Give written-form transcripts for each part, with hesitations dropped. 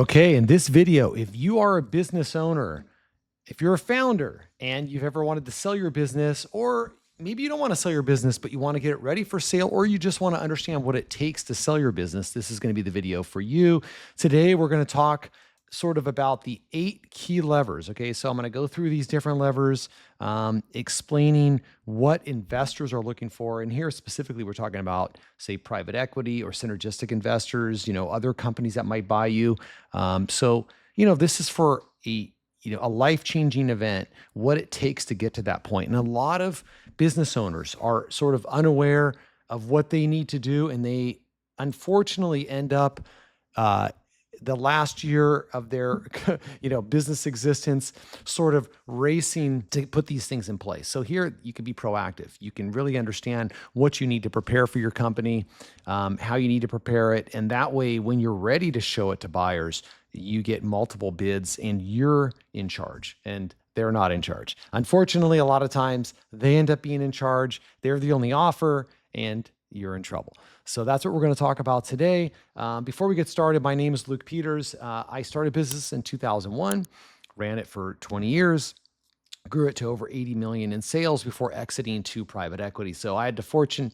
Okay, in this video, if you are a business owner, if you're a founder and you've ever wanted to sell your business, or maybe you don't want to sell your business, but you want to get it ready for sale, or you just want to understand what it takes to sell your business, this is going to be the video for you. Today, we're going to talk sort of about the 8 key levers. Okay, so I'm going to go through these different levers, explaining what investors are looking for. And here specifically, we're talking about, say, private equity or synergistic investors, other companies that might buy you. This is for a life-changing event, what it takes to get to that point. And a lot of business owners are sort of unaware of what they need to do, and they unfortunately end up the last year of their business existence sort of racing to put these things in place. So here you can be proactive. You can really understand what you need to prepare for your company, how you need to prepare it. And that way, when you're ready to show it to buyers, you get multiple bids and you're in charge and they're not in charge. Unfortunately, a lot of times they end up being in charge. They're the only offer and you're in trouble. So that's what we're going to talk about today. Before we get started, my name is Luke Peters. I started business in 2001, ran it for 20 years, grew it to over 80 million in sales before exiting to private equity. So I had the fortune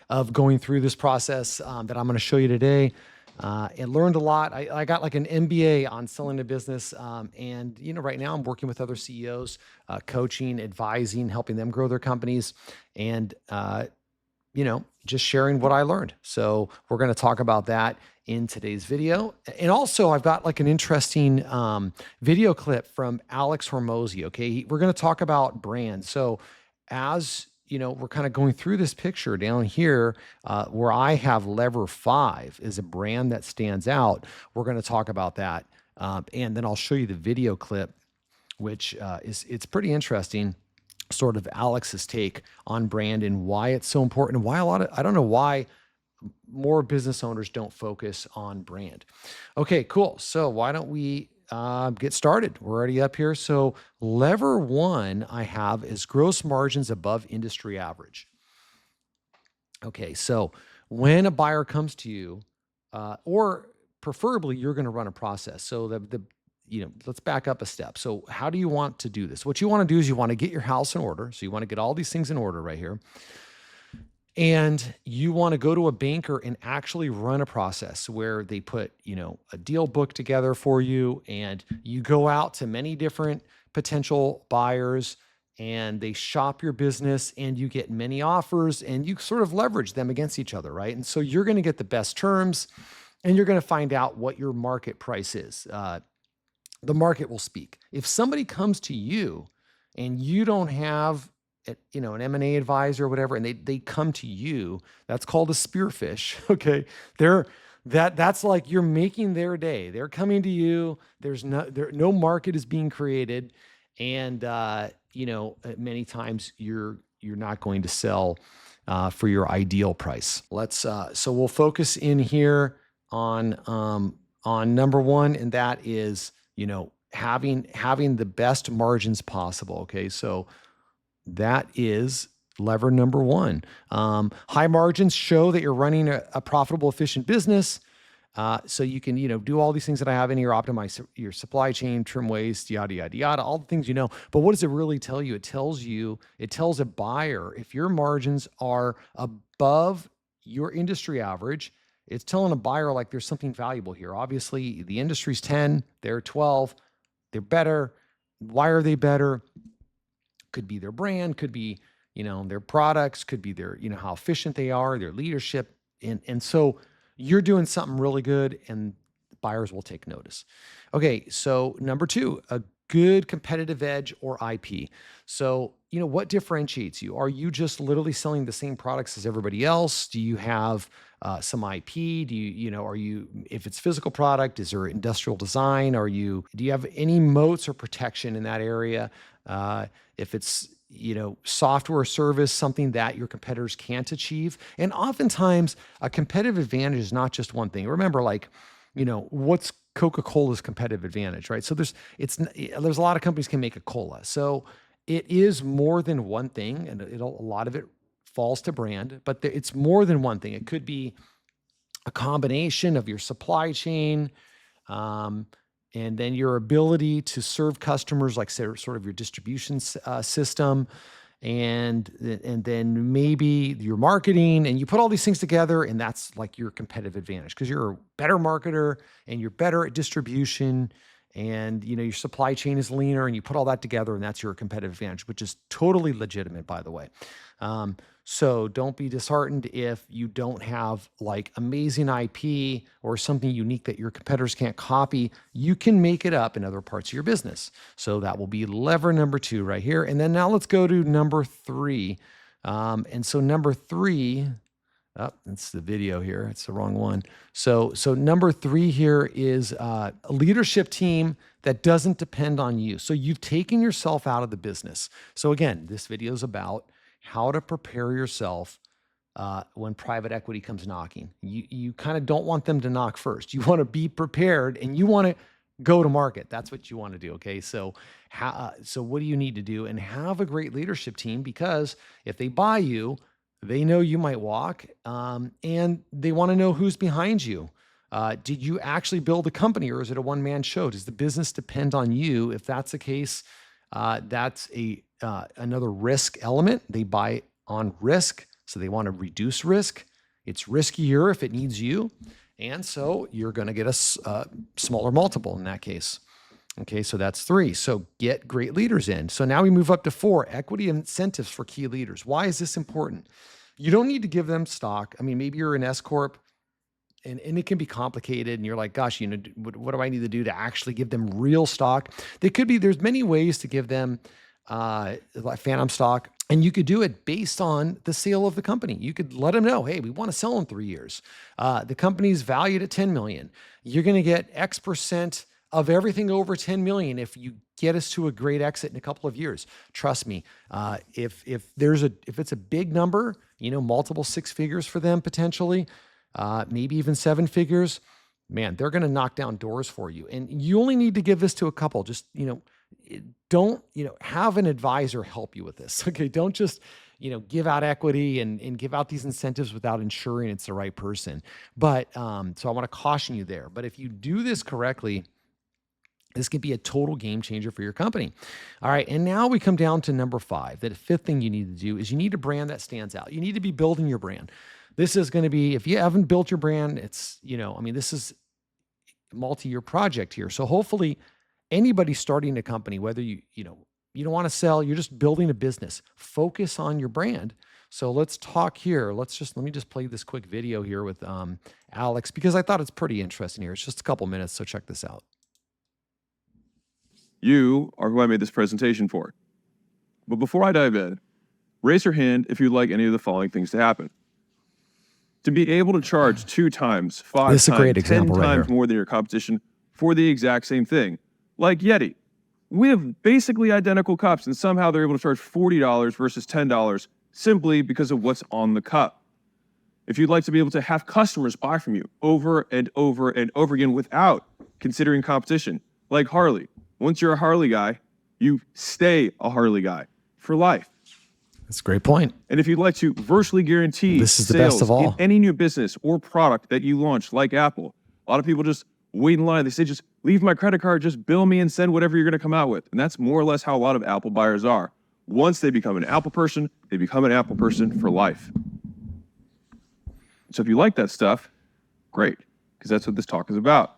of going through this process that I'm going to show you today. And learned a lot. I got like an MBA on selling a business. And right now I'm working with other CEOs, coaching, advising, helping them grow their companies, and just sharing what I learned. So we're going to talk about that in today's video. And also I've got like an interesting video clip from Alex Hormozi. Okay. We're going to talk about brand. So as we're kind of going through this picture down here where I have lever 5 is a brand that stands out. We're going to talk about that. And then I'll show you the video clip, which it's pretty interesting, sort of Alex's take on brand and why it's so important and why I don't know why more business owners don't focus on brand. Okay, cool. So why don't we get started? We're already up here. So lever 1 I have is gross margins above industry average. Okay, so when a buyer comes to you, or preferably you're going to run a process. So let's back up a step. So how do you want to do this? What you want to do is you want to get your house in order. So you want to get all these things in order right here. And you want to go to a banker and actually run a process where they put, a deal book together for you, and you go out to many different potential buyers and they shop your business and you get many offers and you sort of leverage them against each other, right? And so you're going to get the best terms and you're going to find out what your market price is. The market will speak. If somebody comes to you and you don't have an M&A advisor or whatever, and they come to you, that's called a spearfish. Okay. That's like you're making their day. They're coming to you. No market is being created. And, many times you're not going to sell for your ideal price. So we'll focus in here on number 1, and that is, having the best margins possible. Okay. So that is lever number 1. High margins show that you're running a profitable, efficient business. So you can, do all these things that I have in here, optimize your supply chain, trim waste, yada, yada, yada, all the things But what does it really tell you? It tells a buyer, if your margins are above your industry average, it's telling a buyer like there's something valuable here. Obviously, the industry's 10, they're 12, they're better. Why are they better? Could be their brand, could be, their products, could be their, how efficient they are, their leadership. And so you're doing something really good and buyers will take notice. Okay. So number 2, a good competitive edge or IP. So, what differentiates you? Are you just literally selling the same products as everybody else? Do you have some IP? Do if it's physical product, is there industrial design? Do you have any moats or protection in that area? If it's, software or service, something that your competitors can't achieve. And oftentimes a competitive advantage is not just one thing. Remember, what's Coca-Cola's competitive advantage, right? So there's a lot of companies can make a cola. So it is more than one thing, and a lot of it falls to brand, but it's more than one thing. It could be a combination of your supply chain, Um, and then your ability to serve customers, like sort of your distribution system, and then maybe your marketing, and you put all these things together, and that's like your competitive advantage because you're a better marketer and you're better at distribution, and your supply chain is leaner, and you put all that together, and that's your competitive advantage, which is totally legitimate, by the way. um, so don't be disheartened if you don't have like amazing IP or something unique that your competitors can't copy. You can make it up in other parts of your business. So that will be lever number 2 right here. And then now let's go to number 3. And so number 3, oh, that's the video here. It's the wrong one. So number 3 here is a leadership team that doesn't depend on you. So you've taken yourself out of the business. So again, this video is about how to prepare yourself when private equity comes knocking. You kind of don't want them to knock first. You want to be prepared, and you want to go to market. That's what you want to do. Okay. So so what do you need to do? And have a great leadership team, because if they buy you, they know you might walk, and they want to know who's behind you. Did you actually build a company, or is it a one-man show? Does the business depend on you? If that's the case, that's another risk element. They buy on risk, so they want to reduce risk. It's riskier if it needs you, and so you're going to get a smaller multiple in that case. Okay, so that's 3. So get great leaders in. So now we move up to 4, equity incentives for key leaders. Why is this important? You don't need to give them stock. I mean, maybe you're an S corp, and it can be complicated, and you're like, gosh, what do I need to do to actually give them real stock? There's many ways to give them like phantom stock, and you could do it based on the sale of the company. You could let them know, hey, we want to sell in 3 years. The company's valued at 10 million. You're going to get X% of everything over 10 million if you get us to a great exit in a couple of years. Trust me, if it's a big number, multiple 6 figures for them potentially, maybe even 7 figures, man, they're going to knock down doors for you. And you only need to give this to a couple. Just, don't, have an advisor help you with this. Okay. Don't just, give out equity and give out these incentives without ensuring it's the right person. But, so I want to caution you there. But if you do this correctly, this can be a total game changer for your company. All right. And now we come down to number 5. The 5th thing you need to do is you need a brand that stands out. You need to be building your brand. This is going to be, if you haven't built your brand, it's, this is a multi-year project here. So hopefully anybody starting a company, whether you don't want to sell, you're just building a business, focus on your brand. So let's talk here. Let me just play this quick video here with Alex, because I thought it's pretty interesting here. It's just a couple minutes. So check this out. You are who I made this presentation for. But before I dive in, raise your hand if you'd like any of the following things to happen. To be able to charge 2 times, 5 This is a times, great 10 example right times here. more than your competition for the exact same thing. Like Yeti. We have basically identical cups, and somehow they're able to charge $40 versus $10 simply because of what's on the cup. If you'd like to be able to have customers buy from you over and over and over again without considering competition, like Harley. Once you're a Harley guy, you stay a Harley guy for life. That's a great point. And if you'd like to virtually guarantee This is the sales best of all. in any new business or product that you launch, like Apple, a lot of people just wait in line. They say, just leave my credit card, just bill me and send whatever you're going to come out with. And that's more or less how a lot of Apple buyers are. Once they become an Apple person, they become an Apple person for life. So if you like that stuff, great, because that's what this talk is about.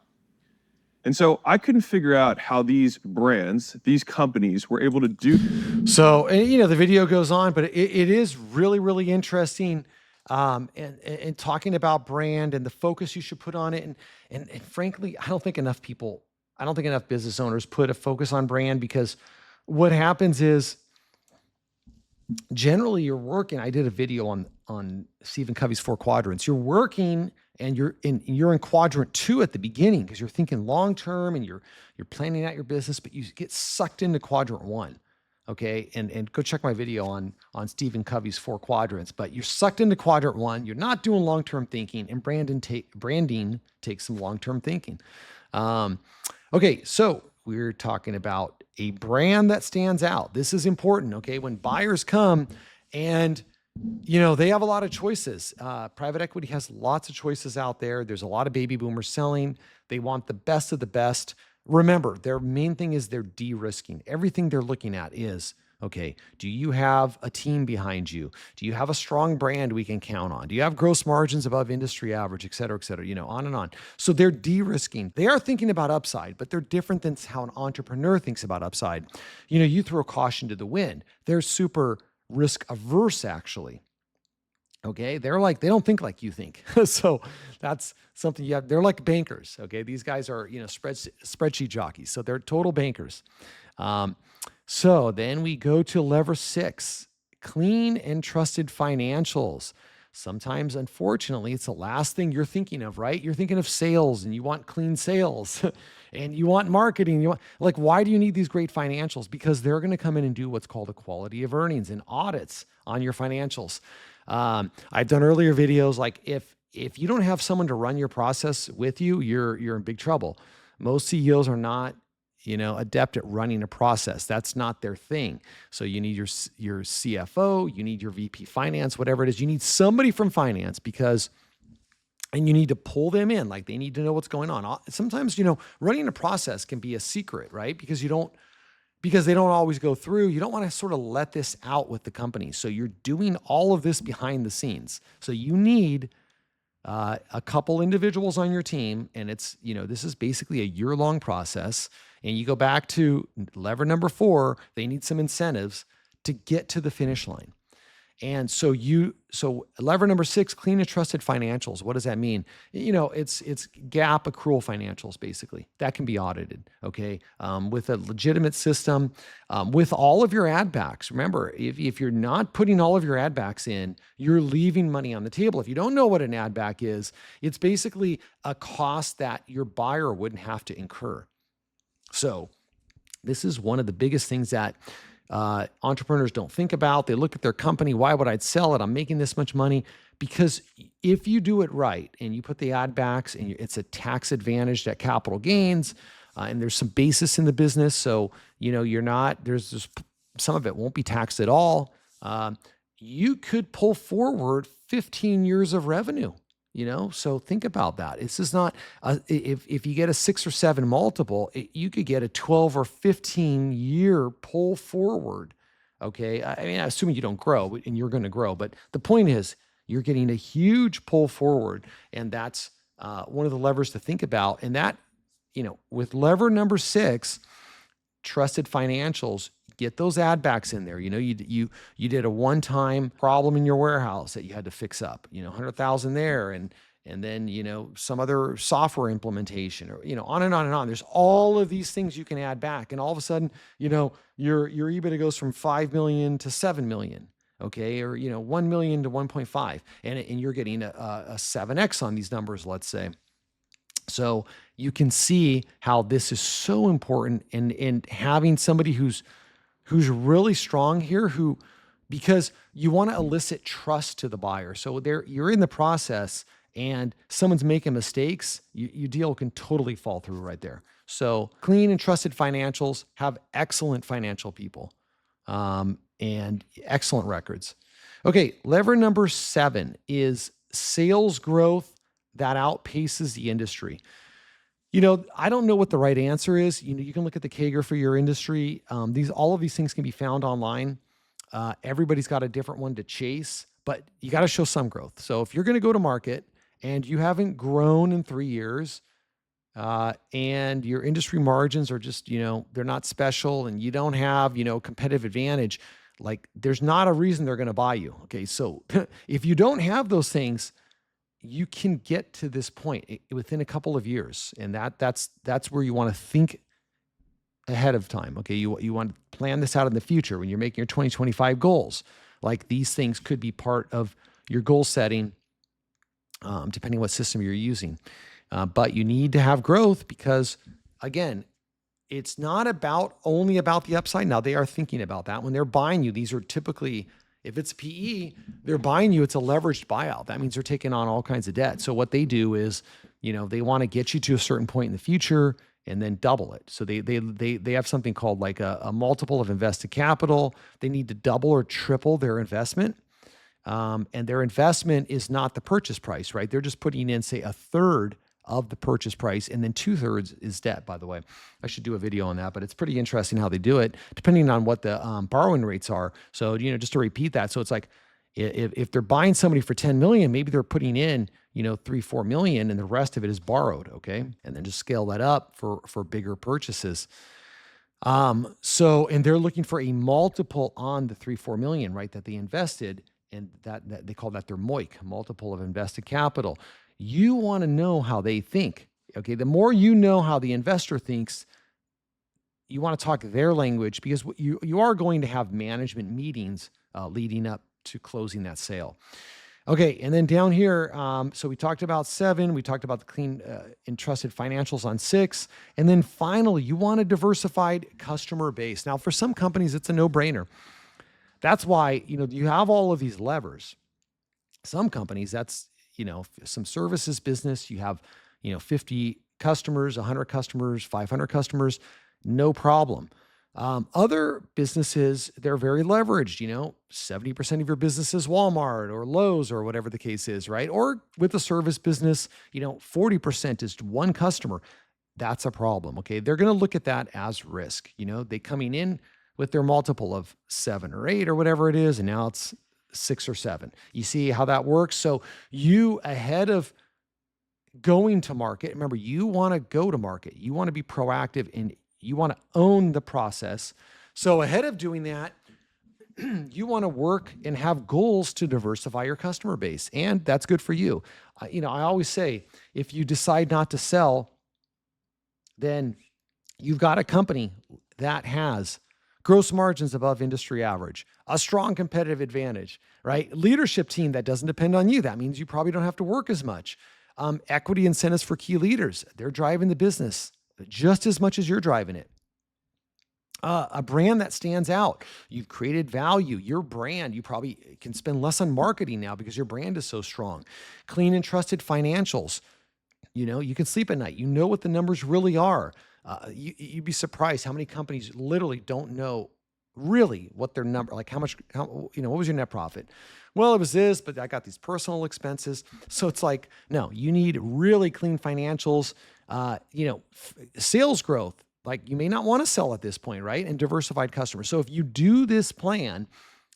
And so I couldn't figure out how these brands, these companies were able to do. So, the video goes on, but it is really, really interesting. And talking about brand and the focus you should put on it. And frankly, I don't think enough business owners put a focus on brand, because what happens is generally you're working. I did a video on Stephen Covey's 4 quadrants. You're working and you're in quadrant 2 at the beginning, because you're thinking long-term and you're planning out your business, but you get sucked into quadrant 1. Okay. And go check my video on Stephen Covey's 4 quadrants, but you're sucked into quadrant 1. You're not doing long-term thinking, and branding takes some long-term thinking. Okay. So we're talking about a brand that stands out. This is important. Okay. When buyers come and They have a lot of choices. Private equity has lots of choices out there. There's a lot of baby boomers selling. They want the best of the best. Remember, their main thing is they're de-risking. Everything they're looking at is, okay, do you have a team behind you? Do you have a strong brand we can count on? Do you have gross margins above industry average, et cetera, on and on. So they're de-risking. They are thinking about upside, but they're different than how an entrepreneur thinks about upside. You throw caution to the wind. They're super risk averse, actually. Okay. They don't think like you think. So that's something they're like bankers. Okay. These guys are, spreadsheet jockeys. So they're total bankers. So then we go to lever 6, clean and trusted financials. Sometimes, unfortunately, it's the last thing you're thinking of, right? You're thinking of sales and you want clean sales and you want marketing. Why do you need these great financials? Because they're going to come in and do what's called a quality of earnings and audits on your financials. I've done earlier videos, like if you don't have someone to run your process with you, you're in big trouble. Most CEOs are not, adept at running a process. That's not their thing. So you need your CFO, you need your VP finance, whatever it is. You need somebody from finance and you need to pull them in. Like, they need to know what's going on. Sometimes, running a process can be a secret, right? Because they don't always go through. You don't want to sort of let this out with the company. So you're doing all of this behind the scenes. So you need a couple individuals on your team, and it's, this is basically a year-long process. And you go back to lever number 4, they need some incentives to get to the finish line. And so lever number 6, clean and trusted financials. What does that mean? It's GAAP accrual financials, basically. That can be audited, okay? With a legitimate system, with all of your ad backs. Remember, if you're not putting all of your ad backs in, you're leaving money on the table. If you don't know what an ad back is, it's basically a cost that your buyer wouldn't have to incur. So this is one of the biggest things that entrepreneurs don't think about. They look at their company. Why would I sell it? I'm making this much money. Because if you do it right and you put the ad backs and it's a tax advantage at capital gains, and there's some basis in the business. So, there's just, some of it won't be taxed at all. You could pull forward 15 years of revenue. So think about that. This is not, if you get a 6 or 7 multiple, you could get a 12 or 15 year pull forward. Okay. I mean, assuming you don't grow, and you're going to grow, but the point is you're getting a huge pull forward. And that's one of the levers to think about. And that, with lever number 6, trusted financials, get those ad backs in there. You did a one-time problem in your warehouse that you had to fix up, 100,000 there. And then, some other software implementation, or, on and on and on. There's all of these things you can add back. And all of a sudden, your EBITDA goes from 5 million to 7 million. Okay. Or, 1 million to 1.5, and you're getting a 7X on these numbers, let's say. So you can see how this is so important, and having somebody who's really strong here, because you want to elicit trust to the buyer. So you're in the process and someone's making mistakes, your deal can totally fall through right there. So clean and trusted financials, have excellent financial people, and excellent records. Okay. Lever number 7 is sales growth that outpaces the industry. I don't know what the right answer is. You can look at the CAGR for your industry. All of these things can be found online. Everybody's got a different one to chase, but you got to show some growth. So if you're going to go to market and you haven't grown in 3 years, and your industry margins are just, they're not special, and you don't have, competitive advantage, like, there's not a reason they're going to buy you. Okay. So if you don't have those things, you can get to this point within a couple of years. And that's where you want to think ahead of time. Okay. You want to plan this out in the future when you're making your 2025 goals. Like, these things could be part of your goal setting, depending what system you're using. But you need to have growth, because, again, it's not only about the upside. Now, they are thinking about that when they're buying you. These are typically, if it's PE, they're buying you, it's a leveraged buyout. That means they're taking on all kinds of debt. So what they do is, they want to get you to a certain point in the future and then double it. So they have something called like a multiple of invested capital. They need to double or triple their investment. And their investment is not the purchase price, right? They're just putting in, say, a third of the purchase price, and then 2/3 is debt, by the way. I should do a video on that, but it's pretty interesting how they do it, depending on what the borrowing rates are. So, just to repeat that. So it's like, if they're buying somebody for 10 million, maybe they're putting in, 3-4 million, and the rest of it is borrowed. Okay. And then just scale that up for bigger purchases. And they're looking for a multiple on the 3-4 million, right, that they invested, and that they call that their MOIC, multiple of invested capital. You want to know how they think. Okay. The more you know how the investor thinks, you want to talk their language, because you are going to have management meetings leading up to closing that sale. Okay, and then down here, so we talked about 7, we talked about the clean and trusted financials on 6, and then finally, you want a diversified customer base. Now, for some companies, it's a no-brainer. That's why, you have all of these levers. Some companies, that's, some services business, you have, 50 customers, 100 customers, 500 customers, no problem. Other businesses, they're very leveraged, 70% of your business is Walmart or Lowe's or whatever the case is, right? Or with a service business, 40% is one customer. That's a problem, okay? They're going to look at that as risk. They coming in with their multiple of 7 or 8 or whatever it is, and now it's 6 or 7. You see how that works? So you, ahead of going to market, remember, you want to go to market. You want to be proactive, and you want to own the process. So ahead of doing that, you want to work and have goals to diversify your customer base. And that's good for you. I always say, if you decide not to sell, then you've got a company that has gross margins above industry average, a strong competitive advantage, right? Leadership team that doesn't depend on you. That means you probably don't have to work as much. Equity incentives for key leaders. They're driving the business just as much as you're driving it. A brand that stands out. You've created value. Your brand, you probably can spend less on marketing now because your brand is so strong. Clean and trusted financials. You can sleep at night. You know what the numbers really are. You'd be surprised how many companies literally don't know really what their number, like what was your net profit? Well, it was this, but I got these personal expenses. So it's like, no, you need really clean financials, sales growth. Like, you may not want to sell at this point, right? And diversified customers. So if you do this plan,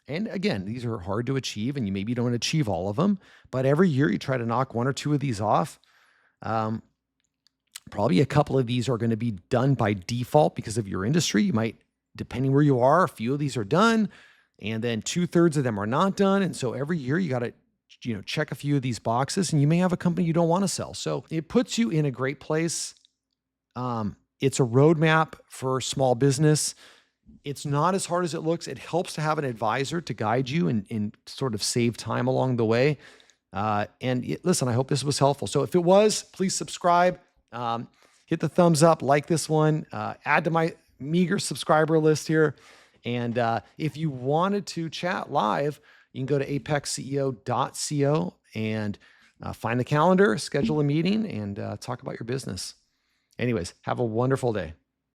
and again, these are hard to achieve, and you maybe don't achieve all of them, but every year you try to knock 1 or 2 of these off. Probably a couple of these are going to be done by default because of your industry. You might, depending where you are, a few of these are done, and then 2/3 of them are not done. And so every year you got to, check a few of these boxes, and you may have a company you don't want to sell. So it puts you in a great place. It's a roadmap for small business. It's not as hard as it looks. It helps to have an advisor to guide you and sort of save time along the way. Listen, I hope this was helpful. So if it was, please subscribe, hit the thumbs up, like this one, add to my meager subscriber list here. And if you wanted to chat live, you can go to apexceo.co and find the calendar, schedule a meeting, and talk about your business. Anyways, have a wonderful day.